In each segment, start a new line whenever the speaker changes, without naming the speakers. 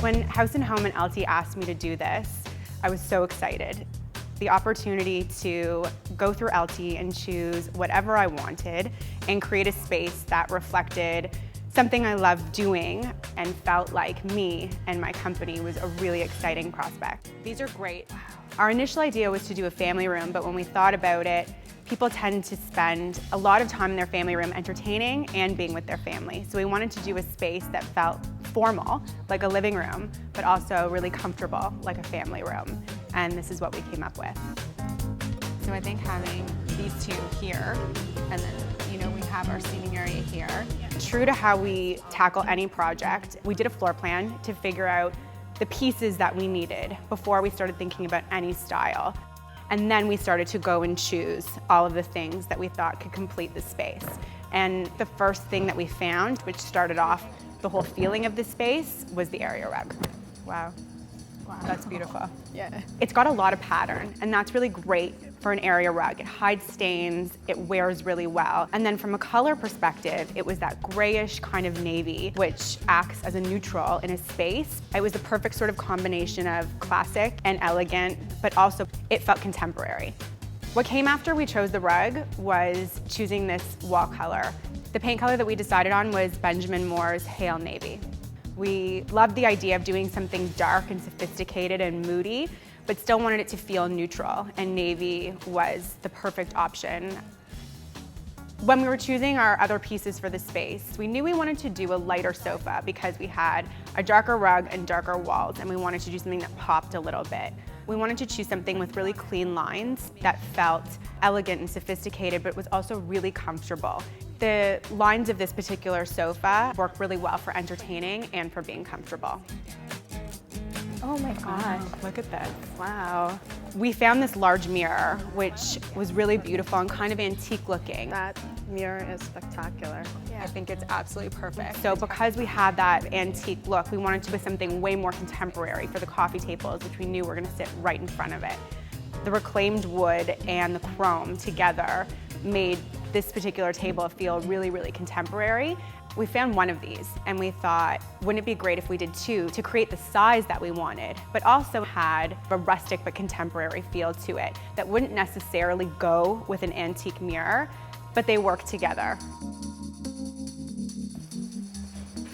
When House & Home and LT asked me to do this, I was so excited. The opportunity to go through LT and choose whatever I wanted and create a space that reflected something I loved doing and felt like me and my company was a really exciting prospect. These are great. Our initial idea was to do a family room, but when we thought about it, people tend to spend a lot of time in their family room entertaining and being with their family. So we wanted to do a space that felt formal, like a living room, but also really comfortable, like a family room. And this is what we came up with.
So I think having these two here, and then, we have our seating area here.
True to how we tackle any project, we did a floor plan to figure out the pieces that we needed before we started thinking about any style. And then we started to go and choose all of the things that we thought could complete the space. And the first thing that we found, which started off the whole feeling of the space, was the area rug. Wow.
Wow.
That's beautiful.
Yeah.
It's got a lot of pattern, and that's really great for an area rug. It hides stains, it wears really well. And then from a color perspective, it was that grayish kind of navy, which acts as a neutral in a space. It was the perfect sort of combination of classic and elegant, but also it felt contemporary. What came after we chose the rug was choosing this wall color. The paint color that we decided on was Benjamin Moore's Hail Navy. We loved the idea of doing something dark and sophisticated and moody, but still wanted it to feel neutral, and navy was the perfect option. When we were choosing our other pieces for the space, we knew we wanted to do a lighter sofa because we had a darker rug and darker walls, and we wanted to do something that popped a little bit. We wanted to choose something with really clean lines that felt elegant and sophisticated, but was also really comfortable. The lines of this particular sofa work really well for entertaining and for being comfortable.
Oh my gosh.
Look at this. Wow. We found this large mirror, which was really beautiful and kind of antique looking.
That mirror is spectacular.
Yeah. I think it's absolutely perfect. So because we had that antique look, we wanted to do something way more contemporary for the coffee tables, which we knew were going to sit right in front of it. The reclaimed wood and the chrome together made this particular table feel really, really contemporary. We found one of these and we thought, wouldn't it be great if we did two to create the size that we wanted, but also had a rustic but contemporary feel to it that wouldn't necessarily go with an antique mirror, but they work together.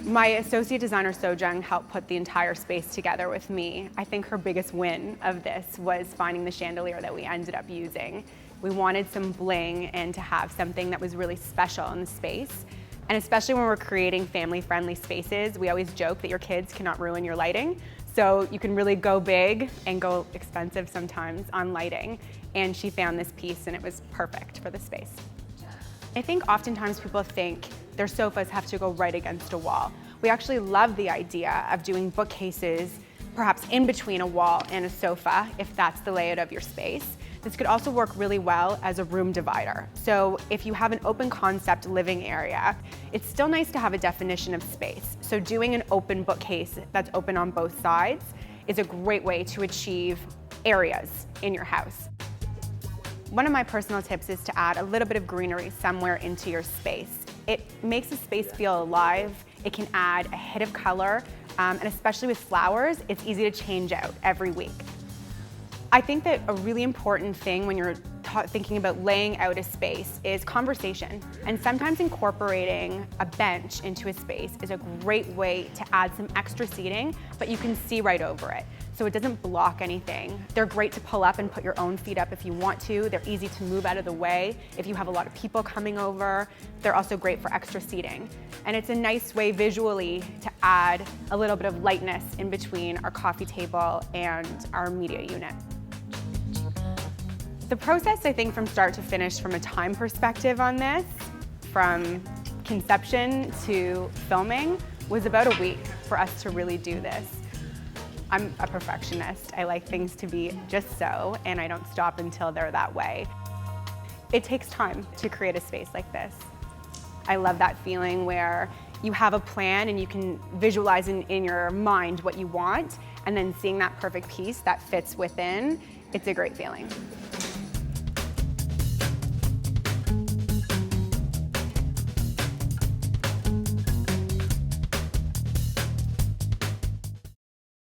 My associate designer, Sojung, helped put the entire space together with me. I think her biggest win of this was finding the chandelier that we ended up using. We wanted some bling and to have something that was really special in the space. And especially when we're creating family-friendly spaces, we always joke that your kids cannot ruin your lighting. So you can really go big and go expensive sometimes on lighting. And she found this piece and it was perfect for the space. I think oftentimes people think their sofas have to go right against a wall. We actually love the idea of doing bookcases perhaps in between a wall and a sofa, if that's the layout of your space. This could also work really well as a room divider. So if you have an open concept living area, it's still nice to have a definition of space. So doing an open bookcase that's open on both sides is a great way to achieve areas in your house. One of my personal tips is to add a little bit of greenery somewhere into your space. It makes the space feel alive. It can add a hit of color, and especially with flowers, it's easy to change out every week. I think that a really important thing when you're thinking about laying out a space is conversation. And sometimes incorporating a bench into a space is a great way to add some extra seating, but you can see right over it. So it doesn't block anything. They're great to pull up and put your own feet up if you want to. They're easy to move out of the way if you have a lot of people coming over. They're also great for extra seating. And it's a nice way visually to add a little bit of lightness in between our coffee table and our media unit. The process, I think, from start to finish from a time perspective on this, from conception to filming, was about a week for us to really do this. I'm a perfectionist. I like things to be just so, and I don't stop until they're that way. It takes time to create a space like this. I love that feeling where you have a plan and you can visualize in your mind what you want, and then seeing that perfect piece that fits within, it's a great feeling.